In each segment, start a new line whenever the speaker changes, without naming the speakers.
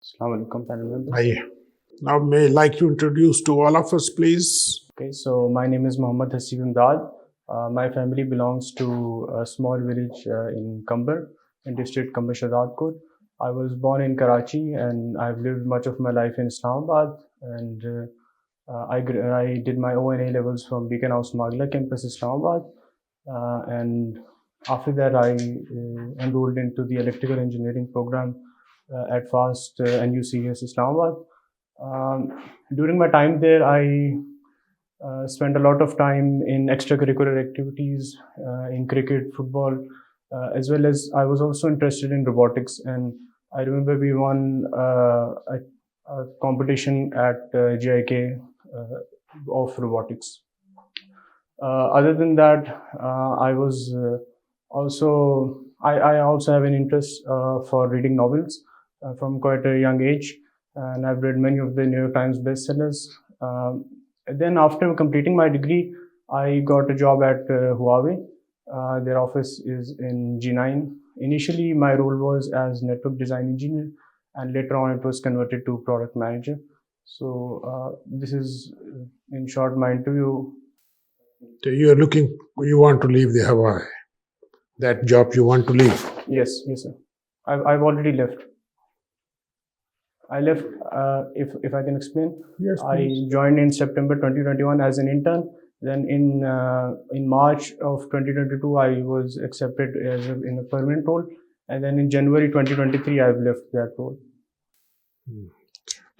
Assalamu alaikum, panel members.
Hi. Now, may I like to introduce to all of us, please?
Okay, so my name is Haseeb Imdad. My family belongs to a small village in Kambar, in district Kambar Shahzadkot. I was born in Karachi and I've lived much of my life in Islamabad. And I did my O&A levels from Beacon House Magla campus, Islamabad. And after that, I enrolled into the electrical engineering program at FAST NUCS Islamabad. During my time there, I spent a lot of time in extracurricular activities, in cricket, football, as well as I was also interested in robotics. And I remember we won a competition at GIK of robotics. Other than that, I was I also have an interest for reading novels from quite a young age, and I've read many of the New York Times bestsellers. Then after completing my degree, I got a job at Huawei. Their office is in G9. Initially, my role was as network design engineer, and later on it was converted to product manager. So this is, in short, my interview.
So you want to leave the Hawaii, that job you want to leave.
Yes, sir. I've already left. I left, if I can explain.
Yes,
I
please.
joined in September 2021 as an intern. Then in March of 2022, I was accepted in a permanent role. And then in January 2023, I've left that role.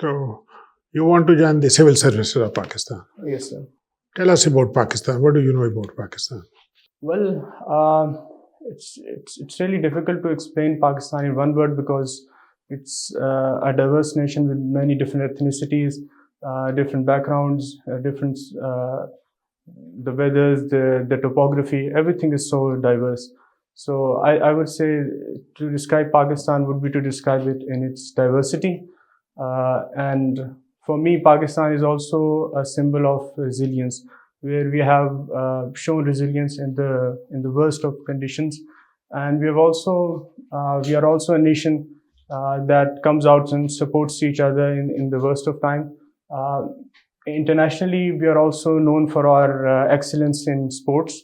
So you want to join the civil services of Pakistan.
Yes, sir.
Tell us about Pakistan. What do you know about Pakistan?
Well, it's really difficult to explain Pakistan in one word because it's a diverse nation with many different ethnicities, different backgrounds, the weathers, the topography, everything is so diverse. So I would say to describe Pakistan would be to describe it in its diversity. And for me, Pakistan is also a symbol of resilience, where we have shown resilience in the worst of conditions, and we are also a nation that comes out and supports each other in the worst of time. Internationally, we are also known for our excellence in sports.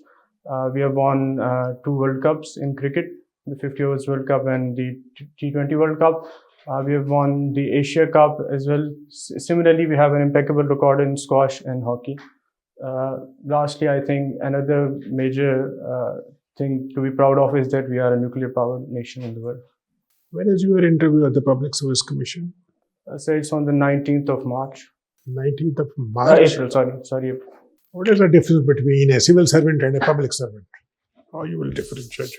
We have won 2 World Cups in cricket, the 50 overs World Cup and the T20 World Cup. We have won the Asia Cup as well. Similarly, we have an impeccable record in squash and hockey. Lastly, I think another major thing to be proud of is that we are a nuclear-powered nation in the world.
When is your interview at the Public Service Commission?
So it's on the 19th of March.
19th of March?
April, sorry. April.
What is the difference between a civil servant and a public servant? How you will differentiate?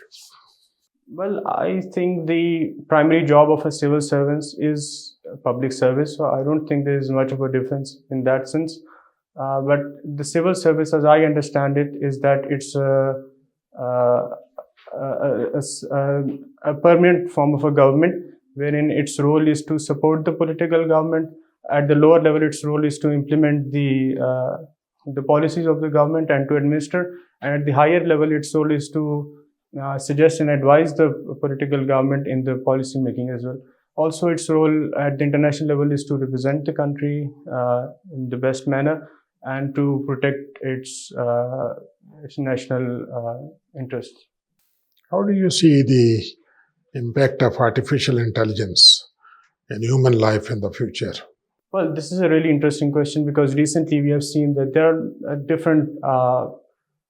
Well, I think the primary job of a civil servant is public service, so I don't think there is much of a difference in that sense. But the civil service, as I understand it, is that it's a permanent form of a government, wherein its role is to support the political government. At the lower level, its role is to implement the policies of the government and to administer. And at the higher level, its role is to suggest and advise the political government in the policy making as well. Also, its role at the international level is to represent the country in the best manner and to protect its national interests.
How do you see the impact of artificial intelligence in human life in the future?
Well, this is a really interesting question because recently we have seen that there are different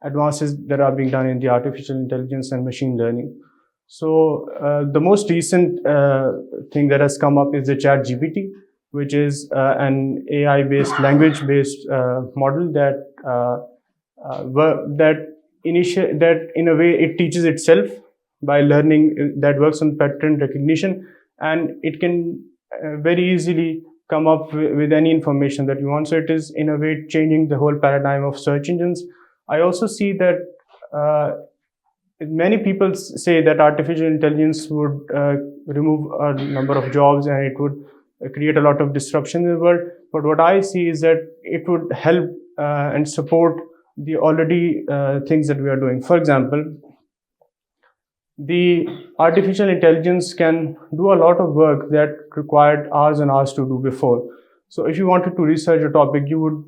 advances that are being done in the artificial intelligence and machine learning. So the most recent thing that has come up is the ChatGPT, which is an AI-based, language-based model that in a way it teaches itself by learning, that works on pattern recognition, and it can very easily come up with any information that you want. So it is in a way changing the whole paradigm of search engines. I also see that many people say that artificial intelligence would remove a number of jobs and it would create a lot of disruption in the world. But what I see is that it would help and support the already things that we are doing. For example, the artificial intelligence can do a lot of work that required hours and hours to do before. So if you wanted to research a topic, you would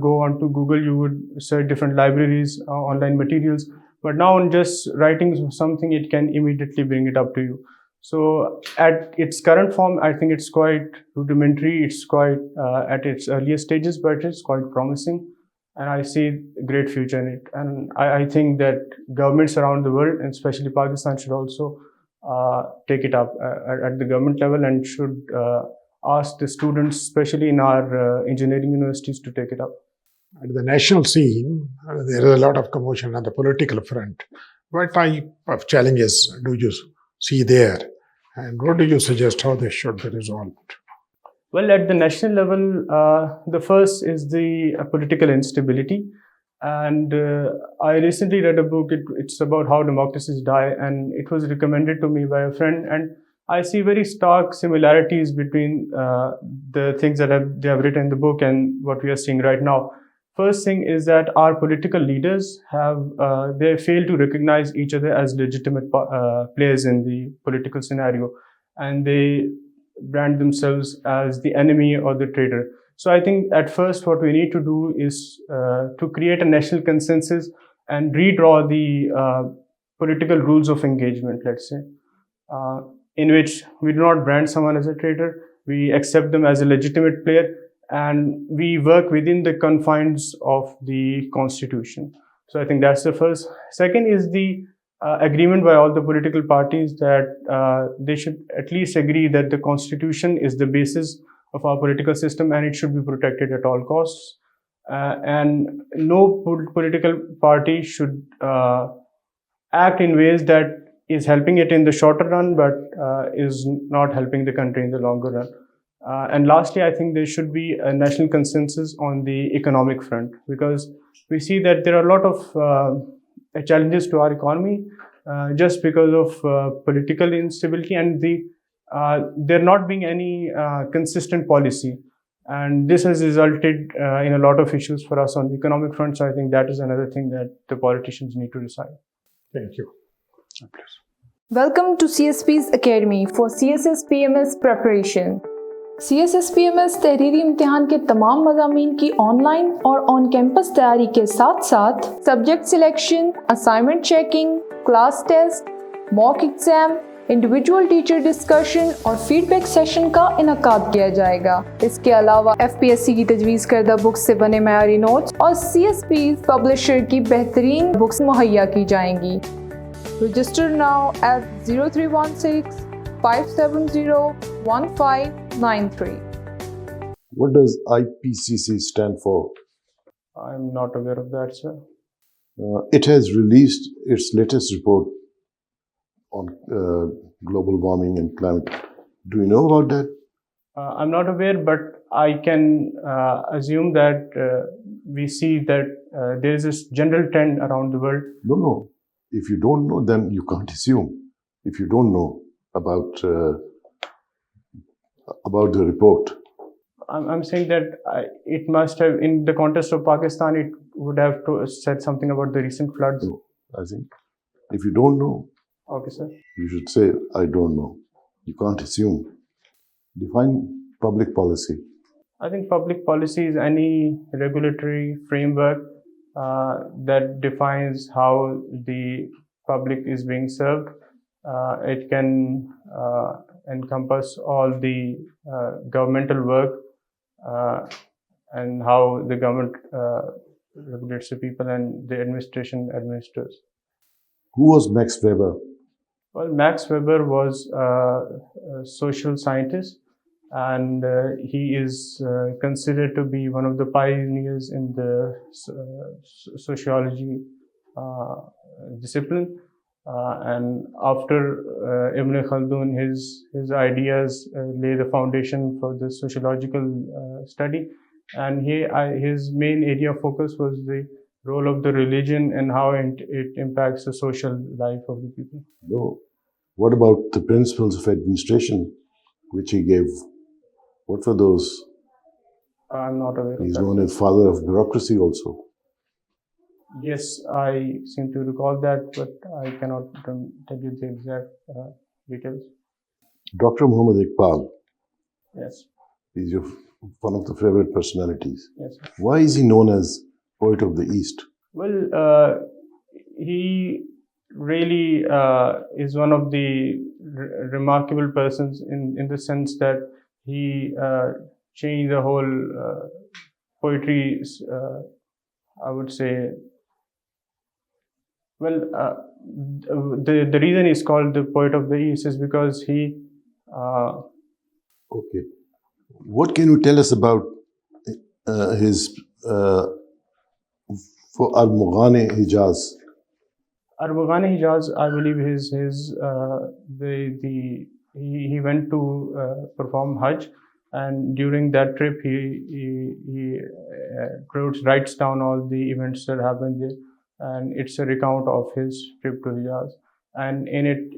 go onto Google, you would search different libraries, online materials. But now, on just writing something, it can immediately bring it up to you. So at its current form, I think it's quite rudimentary. It's quite at its earliest stages, but it's quite promising, and I see a great future in it. And I think that governments around the world, and especially Pakistan, should also take it up at the government level, and should ask the students, especially in our engineering universities, to take it up.
At the national scene, there is a lot of commotion on the political front. What type of challenges do you see there? And what do you suggest how they should be resolved?
Well, at the national level, the first is the political instability. And I recently read a book, it's about how democracies die, and it was recommended to me by a friend. And I see very stark similarities between the things that they have written in the book and what we are seeing right now. First thing is that our political leaders they fail to recognize each other as legitimate players in the political scenario, and they brand themselves as the enemy or the traitor. So I think at first what we need to do is to create a national consensus and redraw the political rules of engagement, let's say, in which we do not brand someone as a traitor, we accept them as a legitimate player, and we work within the confines of the constitution. So I think that's the first. Second is the agreement by all the political parties that they should at least agree that the constitution is the basis of our political system and it should be protected at all costs. And no political party should act in ways that is helping it in the shorter run, but is not helping the country in the longer run. And lastly, I think there should be a national consensus on the economic front, because we see that there are a lot of challenges to our economy just because of political instability and there not being any consistent policy. And this has resulted in a lot of issues for us on the economic front. So I think that is another thing that the politicians need to decide.
Thank you.
Welcome to CSPs Academy for CSS PMS preparation. CSS PMS तहरीरी इम्तिहान के तमाम मज़ामीन की online और on campus तैयारी के साथ साथ subject selection, assignment checking, class test, mock exam, individual teacher discussion और फीडबैक सेशन का इनकाद किया जाएगा। इसके अलावा FPSC की तजवीज़ करदा बुक्स से बने मयारी नोट्स और CSPs पब्लिशर की बेहतरीन बुक्स मुहैया की जाएंगी। Register now at 0316 570-1593.
What does IPCC stand for?
I'm not aware of that, sir.
It has released its latest report on global warming and climate. Do you know about that?
I'm not aware, but I can assume that we see that there is this general trend around the world.
No. If you don't know, then you can't assume. If you don't know about the report.
I'm saying that it must have, in the context of Pakistan, it would have said something about the recent floods.
No, I think if you don't know,
okay, sir,
you should say, I don't know. You can't assume. Define public policy.
I think public policy is any regulatory framework that defines how the public is being served. It can encompass all the governmental work and how the government regulates the people and the administration administers.
Who was Max Weber?
Well, Max Weber was a social scientist, and he is considered to be one of the pioneers in the sociology discipline. And after Ibn Khaldun, his ideas lay the foundation for the sociological study. And his main area of focus was the role of the religion and how it impacts the social life of the people.
No. What about the principles of administration which he gave? What were those?
I'm not aware of that.
He's known as father of bureaucracy also.
Yes, I seem to recall that, but I cannot tell you the exact details.
Dr. Muhammad Iqbal
Yes,
is one of the favorite personalities.
yes.
Why is he known as Poet of the East?
Well, he really is one of the remarkable persons in the sense that he changed the whole poetry. I would say, well, the reason he's called the poet of the East is because he.
Okay. What can you tell us about his for Al-Mughani Hijaz?
Arbaghani Hijaz, I believe he went to perform Hajj, and during that trip he writes down all the events that happened there, and it's a recount of his trip to Hijaz, and in it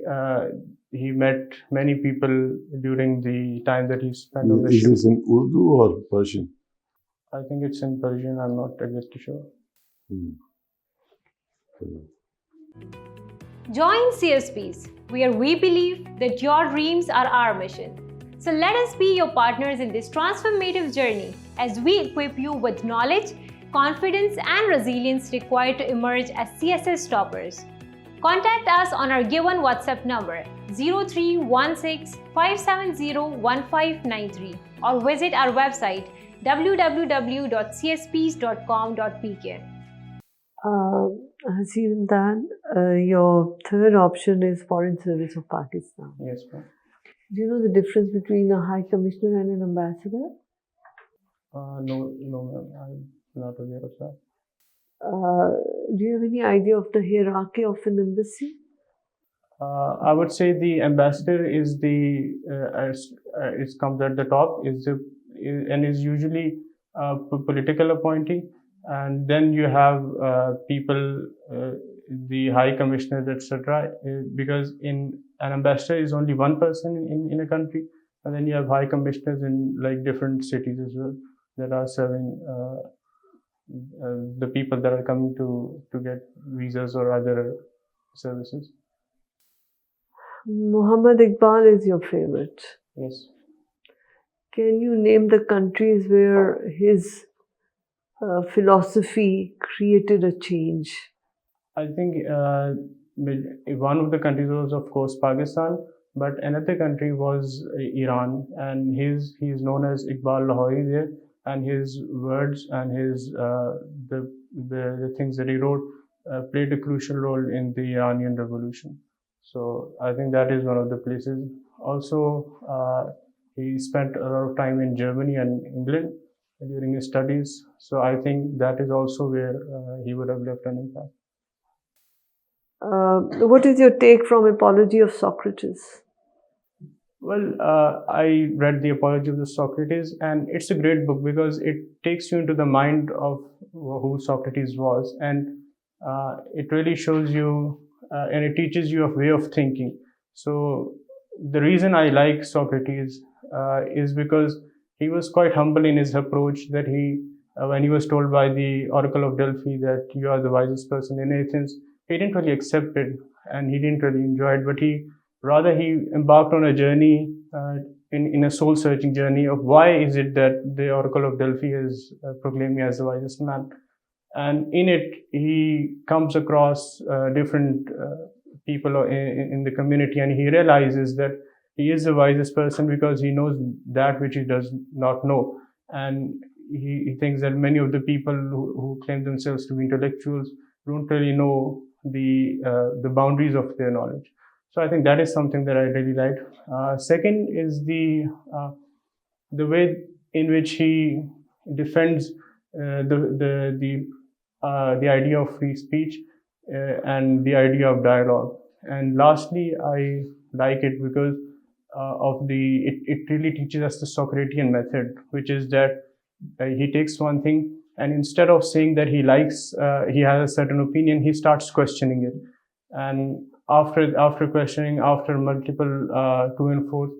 he met many people during the time that he spent on the
Is
ship.
this in Urdu or Persian?
I think it's in Persian. I'm not exactly sure.
Hmm.
Join CSPs, where we believe that your dreams are our mission. So let us be your partners in this transformative journey as we equip you with knowledge, confidence, and resilience required to emerge as CSS toppers. Contact us on our given WhatsApp number 0316 570 1593 or visit our website www.csps.com.pk.
Haseeb Imdad, your third option is Foreign Service of Pakistan.
Yes, ma'am.
Do you know the difference between a High Commissioner and an ambassador?
No, ma'am. I'm not aware of that.
Do you have any idea of the hierarchy of an embassy?
I would say the ambassador is it comes at the top and is usually a political appointee, and then you have people, the high commissioners, etc. Because in an ambassador is only one person in a country, and then you have high commissioners in like different cities as well that are serving the people that are coming to get visas or other services.
Muhammad Iqbal is your favorite.
Yes.
Can you name the countries where his philosophy created a change?
I think one of the countries was, of course, Pakistan, but another country was Iran, and he is known as Iqbal Lahori there, and his words and his the things that he wrote played a crucial role in the Iranian Revolution. So I think that is one of the places. Also, he spent a lot of time in Germany and England during his studies. So I think that is also where he would have left an impact.
What is your take from Apology of Socrates?
Well, I read The Apology of the Socrates, and it's a great book because it takes you into the mind of who Socrates was, and it really shows you and it teaches you a way of thinking. So the reason I like Socrates is because he was quite humble in his approach. That when he was told by the Oracle of Delphi that you are the wisest person in Athens, he didn't really accept it and he didn't really enjoy it, but he embarked on a journey, in a soul-searching journey of why is it that the Oracle of Delphi has proclaimed me as the wisest man. And in it, he comes across different people in the community, and he realizes that he is the wisest person because he knows that which he does not know. And he thinks that many of the people who claim themselves to be intellectuals don't really know the boundaries of their knowledge. So I think that is something that I really like. Second is the way in which he defends the idea of free speech and the idea of dialogue. And lastly, I like it because it really teaches us the Socratian method, which is that he takes one thing and instead of saying that he has a certain opinion, he starts questioning it. And after questioning, after multiple to and forth,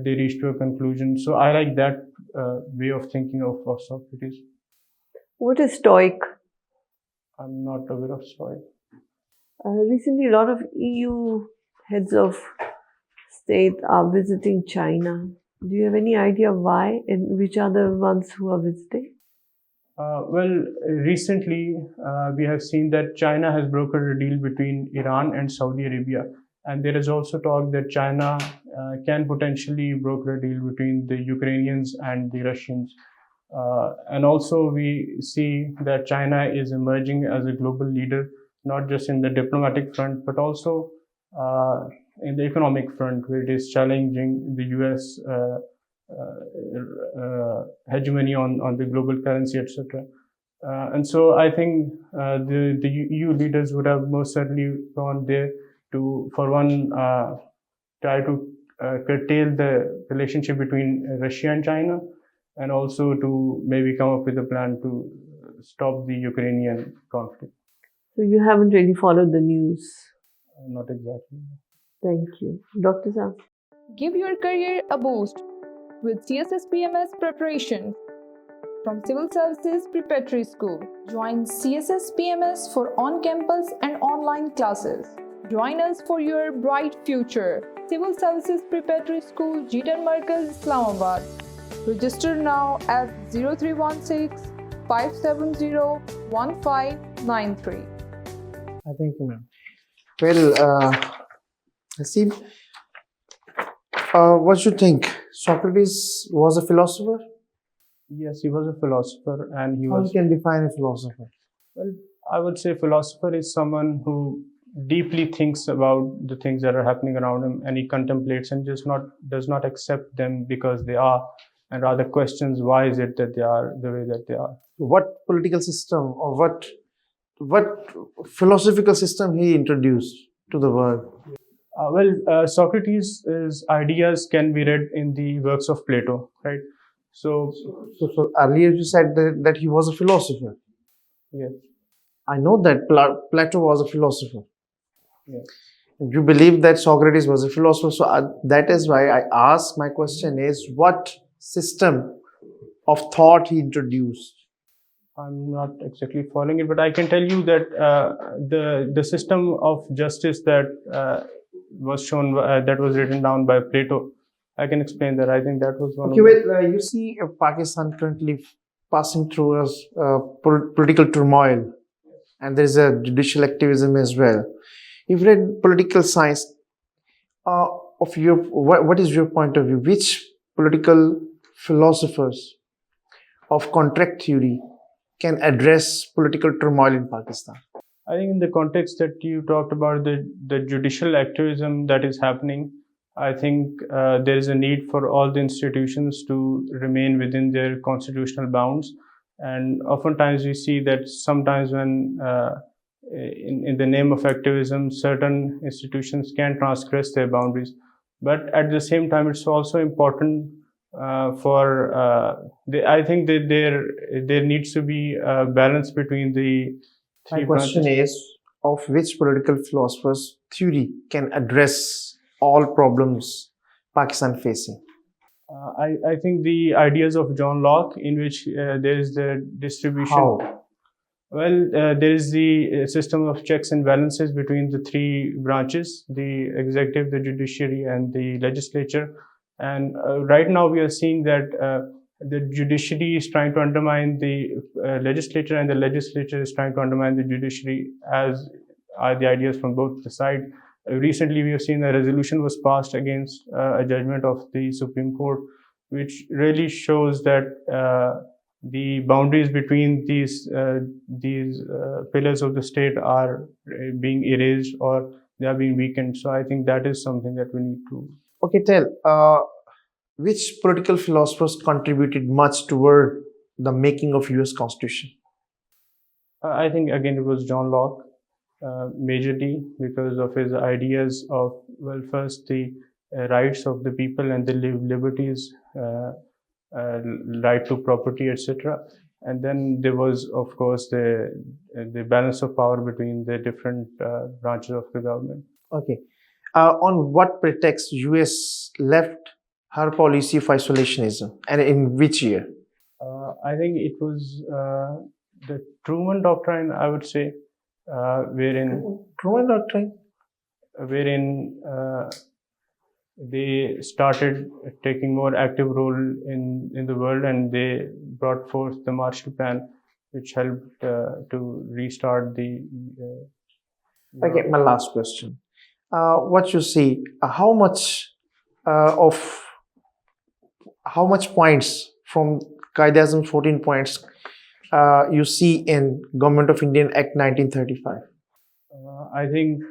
they reach to a conclusion. So I like that way of thinking of Socrates.
What is Stoic?
I'm not aware of, sorry.
Recently, a lot of EU heads of state are visiting China. Do you have any idea why and which are the ones who are visiting?
Well, recently we have seen that China has brokered a deal between Iran and Saudi Arabia, and there is also talk that China can potentially broker a deal between the Ukrainians and the Russians. And also, we see that China is emerging as a global leader, not just in the diplomatic front, but also in the economic front, where it is challenging the US hegemony on the global currency, etc. And so I think the EU leaders would have most certainly gone there to, for one, try to curtail the relationship between Russia and China, and also to maybe come up with a plan to stop the Ukrainian conflict.
So you haven't really followed the news.
Not exactly.
Thank you. Dr. Sam?
Give your career a boost with CSS PMS preparation from Civil Services Preparatory School. Join CSS PMS for on-campus and online classes. Join us for your bright future. Civil Services Preparatory School, Jeetan Markaz, Islamabad. Register now at 0316 570 1593.
Thank you, ma'am. Well, Haseeb, what do you think? Socrates was a philosopher?
Yes, he was a philosopher, and he
How
was.
you can define a philosopher?
Well, I would say philosopher is someone who deeply thinks about the things that are happening around him, and he contemplates and does not accept them because they are, and rather questions why is it that they are the way that they are.
What political system or what philosophical system he introduced to the world?
Socrates' ideas can be read in the works of Plato, right? So
So earlier you said that he was a philosopher.
yes,
I know that Plato was a philosopher.
yes.
You believe that Socrates was a philosopher. So that is why I ask, my question is, what system of thought he introduced?
I'm not exactly following it, but I can tell you that the system of justice that was shown that was written down by Plato, I can explain that. I think that was one.
Okay, well, you see Pakistan currently passing through a political turmoil, and there is a judicial activism as well. You've read political science. What is your point of view? Which political philosophers of contract theory can address political turmoil in Pakistan?
I think in the context that you talked about the judicial activism that is happening, I think there is a need for all the institutions to remain within their constitutional bounds. And oftentimes we see that sometimes when in the name of activism, certain institutions can transgress their boundaries. But at the same time, it's also important I think that there needs to be a balance between the
My
three
question
branches.
is, of which political philosophers theory can address all problems Pakistan facing?
I think the ideas of John Locke, in which there is the distribution.
How?
Well, there is the system of checks and balances between the three branches: the executive, the judiciary, and the legislature. And right now, we are seeing that the judiciary is trying to undermine the legislature, and the legislature is trying to undermine the judiciary, as are the ideas from both the sides. Recently, we have seen a resolution was passed against a judgment of the Supreme Court, which really shows that the boundaries between these pillars of the state are being erased, or they are being weakened. So I think that is something that we need to.
Okay, tell, which political philosophers contributed much toward the making of US Constitution?
I think again it was John Locke, majorly because of his ideas of, well, first the rights of the people and the liberties, right to property, etc. And then there was, of course, the balance of power between the different branches of the government.
Okay. On what pretext US left her policy of isolationism, and in which year?
I think it was The Truman Doctrine, I would say,
Truman Doctrine.
wherein they started taking more active role in the world, and they brought forth the Marshall Plan, which helped to restart the.
Okay, my last question. What you see? How much points from Qaeda 14 points you see in Government of Indian Act 1935?
I think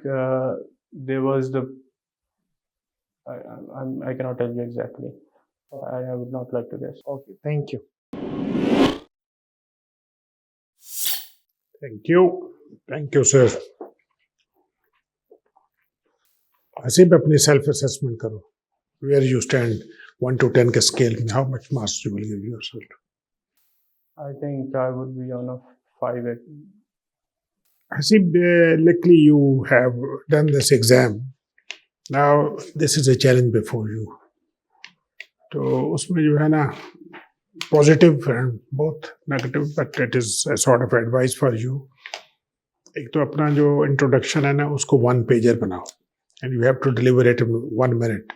there was the. I cannot tell you exactly. I would not like to guess.
Okay, thank you.
Thank you, sir. Haseeb, अपनी self assessment करो. Where you stand, 1 to 10 के scale में, how much marks you will give yourself?
I think I would be on a 5.
Haseeb, luckily you have done this exam. Now this is a challenge before you. तो उसमें जो है ना, positive and both negative, but it is a sort of advice for you. एक तो अपना जो introduction है ना, उसको 1-pager बनाओ, and you have to deliver it in 1 minute.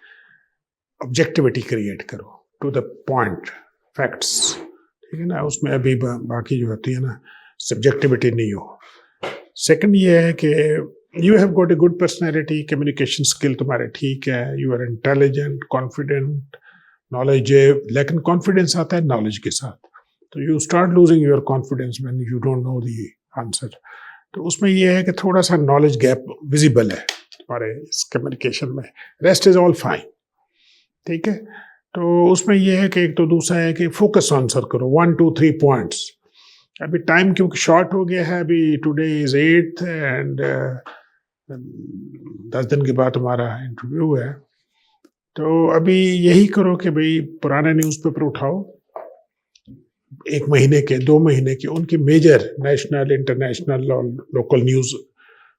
Objectivity create करो, to the point, facts. ठीक है ना, उसमें अभी बाकी जो होती है ना, subjectivity नहीं हो. Second ये है कि you have got a good personality, communication skill तुम्हारे ठीक है, you are intelligent, confident, knowledge, लेकिन confidence आता है knowledge के साथ. तो you start losing your confidence when you don't know the answer. तो उसमें ये है कि थोड़ा सा knowledge gap visible है तुम्हारे इस communication में. Rest is all fine. ठीक है, तो उसमें ये है कि एक तो दूसरा है कि focus आंसर करो, 1, 2, 3 points. अभी टाइम क्योंकि शॉर्ट हो गया है, अभी टुडे इज 8th एंड 10 दिन के बाद हमारा इंटरव्यू है. तो अभी यही करो कि भाई पुराने न्यूज़पेपर उठाओ, 1 महीने के, 2 महीने के, उनकी मेजर नेशनल, इंटरनेशनल और लोकल न्यूज़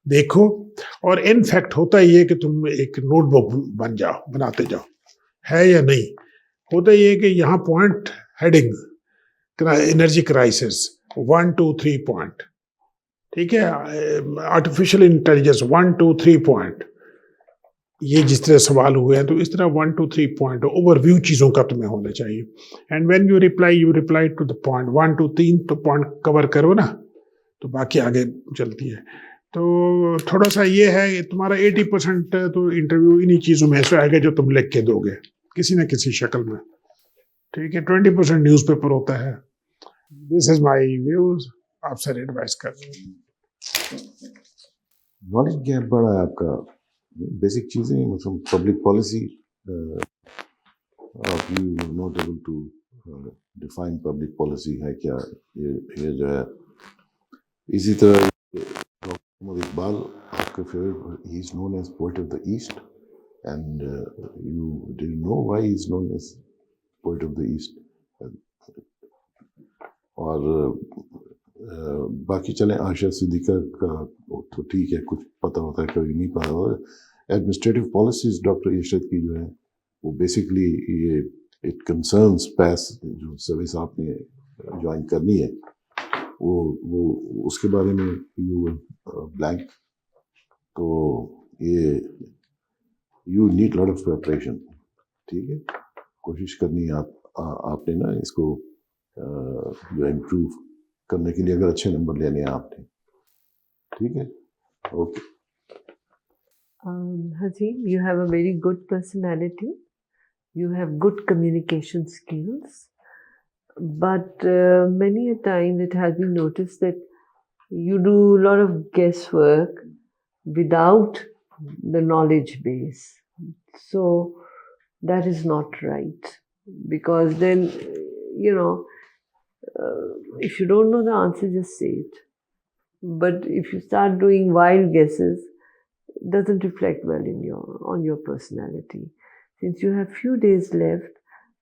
देखो. और इनफैक्ट होता ही है कि तुम एक नोटबुक बनाते जाओ, है या नहीं. होता ही है कि यहाँ point heading, energy crisis 1, 2, 3 point. ठीक है, आर्टिफिशियल इंटेलिजेंस 1, 2, 3 पॉइंट. ये जिस तरह सवाल हुए हैं, तो इस तरह 1, 2, 3 पॉइंट ओवरव्यू चीज़ों का तुम्हें होना चाहिए. And when you reply to the point. 1, 2, 3 तो पॉइंट कवर करो ना, तो बाकी आगे चलती है. तो थोड़ा सा ये है, तुम्हारा 80% तो इंटरव्यू इन्हीं चीज़ों में से आएगा जो तुम लिख के दोगे किसी न किसी शक्ल में. ठीक है, 20% न्यूज़पेपर होता है. This is my views. आप सर एडवाइस कर.
नॉलेज गैप बड़ा है आपका. बेसिक चीज़ें मतलब public policy, you not able to define public policy है क्या, ये जो है. इसी तरह डॉक्टर इकबाल आपका favourite, he is known as poet of the east, and you did know why he is known as poet of the east. और बाकी चलें, आशा सिद्दीका का तो ठीक है, कुछ पता होता है, कभी नहीं पता होता. एडमिनिस्ट्रेटिव पॉलिसीज डॉक्टर इशरत की जो है, वो बेसिकली ये इट कंसर्न्स पैस, जो सर्विस आपने ज्वाइन करनी है, वो उसके बारे में यू ब्लैंक. तो ये you need lot of preparation. ठीक है, कोशिश करनी है आपने ना इसको जो इम्प्रूव करने के लिए, अगर अच्छे नंबर लेने हैं आपने. ठीक है, okay.
Haseeb, you have a very good personality. You have good communication skills. But many a time it has been noticed that you do a lot of guesswork without the knowledge base. So that is not right. Because then, if you don't know the answer, just say it. But if you start doing wild guesses, it doesn't reflect well on your personality. Since you have few days left,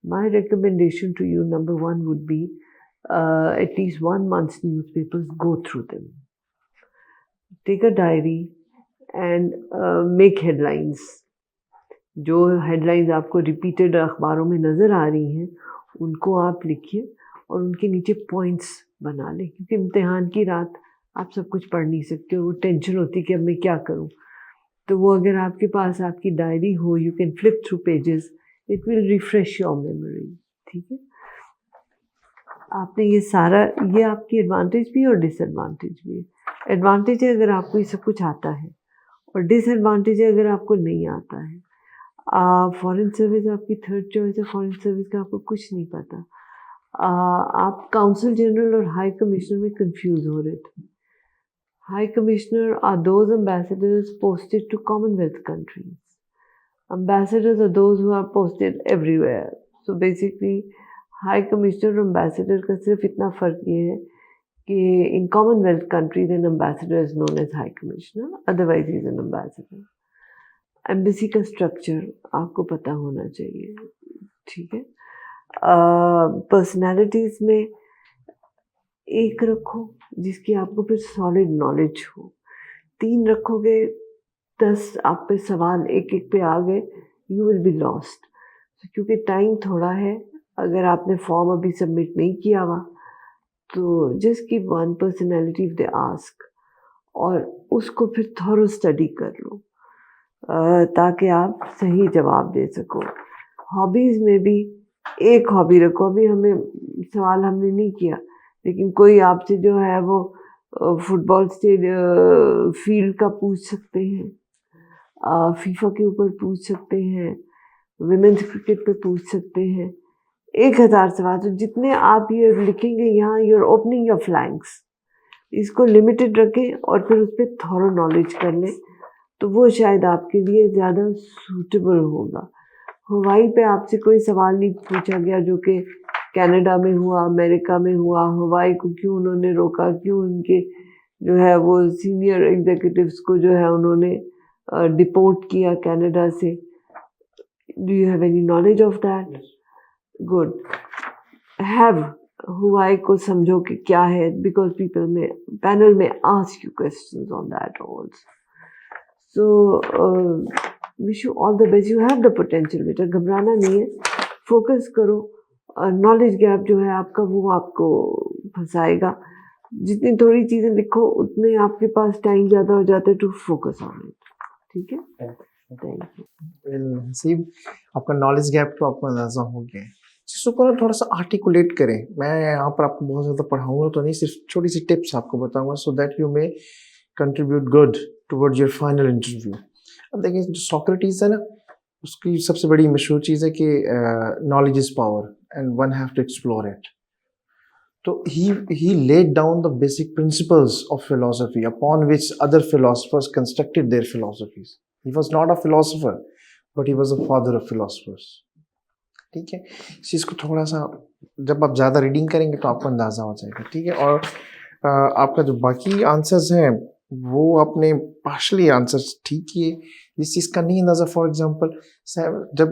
my recommendation to you, number 1 would be at least 1 month's newspapers, go through them. Take a diary and make headlines. जो headlines आपको repeated अखबारों में नज़र आ रही हैं, उनको आप लिखिए और उनके नीचे पॉइंट्स बना लें, क्योंकि इम्तिहान की रात आप सब कुछ पढ़ नहीं सकते हो, वो टेंशन होती है कि अब मैं क्या करूं। तो वो अगर आपके पास आपकी डायरी हो, you can flip through pages, it will refresh your memory. ठीक है, आपने ये सारा, ये आपकी एडवांटेज भी है और डिसएडवांटेज भी है। एडवांटेज है अगर आपको ये सब कुछ आता है, और डिसएडवांटेज है अगर आपको नहीं आता है। फॉरेन सर्विस आपकी थर्ड चॉइस है, फॉरेन सर्विस का आपको कुछ नहीं पता। आप काउंसिल जनरल और हाई कमिश्नर में कंफ्यूज हो रहे थे। High commissioner are those ambassadors posted to commonwealth countries, ambassadors are those who are posted everywhere. So basically high commissioner और एम्बेसडर का सिर्फ इतना फ़र्क ये है कि in commonwealth countries an ambassador is known as high commissioner, otherwise is N ambassador. Embassy का structure आपको पता होना चाहिए। ठीक है, पर्सनैलिटीज़ में एक रखो जिसकी आपको फिर सॉलिड नॉलेज हो। 3 रखोगे, 10 आप पे सवाल एक एक पे आ गए, यू विल बी लॉस्ट। क्योंकि टाइम थोड़ा है, अगर आपने फॉर्म अभी सबमिट नहीं किया हुआ तो just give 1 personality if they ask, और उसको फिर थोरो स्टडी कर लो ताकि आप सही जवाब दे सको। हॉबीज़ में भी एक हॉबी रखो। अभी हमें सवाल हमने नहीं किया, लेकिन कोई आपसे जो है वो फुटबॉल फील्ड का पूछ सकते हैं, फीफा के ऊपर पूछ सकते हैं, विमेंस क्रिकेट पे पूछ सकते हैं। 1000 सवाल, तो जितने आप ये लिखेंगे यहाँ, यूर ओपनिंग योर फ्लैंक्स। इसको लिमिटेड रखें और फिर उस पर थोरो नॉलेज कर लें, तो वो शायद आपके लिए ज़्यादा सूटेबल होगा। हवाई पे आपसे कोई सवाल नहीं पूछा गया जो कि कनाडा में हुआ, अमेरिका में हुआ। हवाई को क्यों उन्होंने रोका, क्यों उनके जो है वो सीनियर एग्जीक्यूटिव्स को जो है उन्होंने डिपोर्ट किया कनाडा से। Do you have any knowledge of that? Good, have हवाई को समझो कि क्या है, बिकॉज पीपल में पैनल में ask you questions on that also. So wish you all the best, you have the potential बेटा, घबराना नहीं है, फोकस करो। नॉलेज गैप जो है आपका वो आपको फंसाएगा। जितनी थोड़ी चीज़ें लिखो उतने आपके पास टाइम ज़्यादा हो जाता है टू फोकस ऑन इट। ठीक है, थैंक यू।
वेल हसीब, आपका नॉलेज गैप तो आपको अंदाजा हो गया है। चीज़ों को ना थोड़ा सा आर्टिकुलेट करें। मैं यहाँ पर आपको बहुत ज़्यादा पढ़ाऊँगा तो नहीं, सिर्फ छोटी सी टिप्स आपको बताऊँगा, so that you may contribute good towards your final interview. अब देखिए, जो सोक्रेटिस है ना, उसकी सबसे बड़ी मशहूर चीज़ है कि knowledge is power and one have to explore it. तो he laid down the basic principles of philosophy upon which other philosophers constructed their philosophies. He was not a philosopher, but he was a father of philosophers. ठीक है, इस चीज़ को थोड़ा सा जब आप ज़्यादा रीडिंग करेंगे तो आपको अंदाज़ा हो जाएगा। ठीक है, और आपका जो बाकी आंसर्स हैं वो आपने पार्शली आंसर्स ठीक किए, इस चीज़ का नहीं अंदाज़ा। फॉर एग्जांपल, जब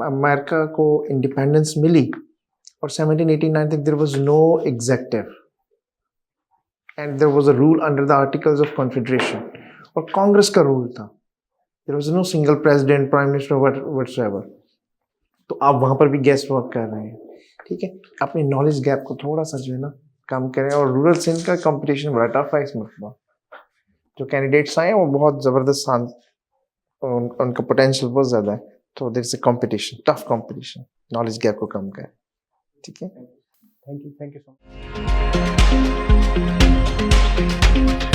अमेरिका को इंडिपेंडेंस मिली और 1789 तक there was no executive and there was a rule under the articles of confederation, और कांग्रेस का रूल था। There was no single president, prime minister, whatever. तो आप वहाँ पर भी गेस्ट वर्क कर रहे हैं। ठीक है, अपने नॉलेज गैप को थोड़ा सा जो है ना कम करें। और रूरल सिंध का कंपटीशन बड़ा टफ है इस मरतबा। जो कैंडिडेट्स आए हैं वो बहुत ज़बरदस्त, उनका पोटेंशियल बहुत ज़्यादा है, तो there is a competition, tough competition. Knowledge gap को कम करें। ठीक है,
थैंक यू सो मच।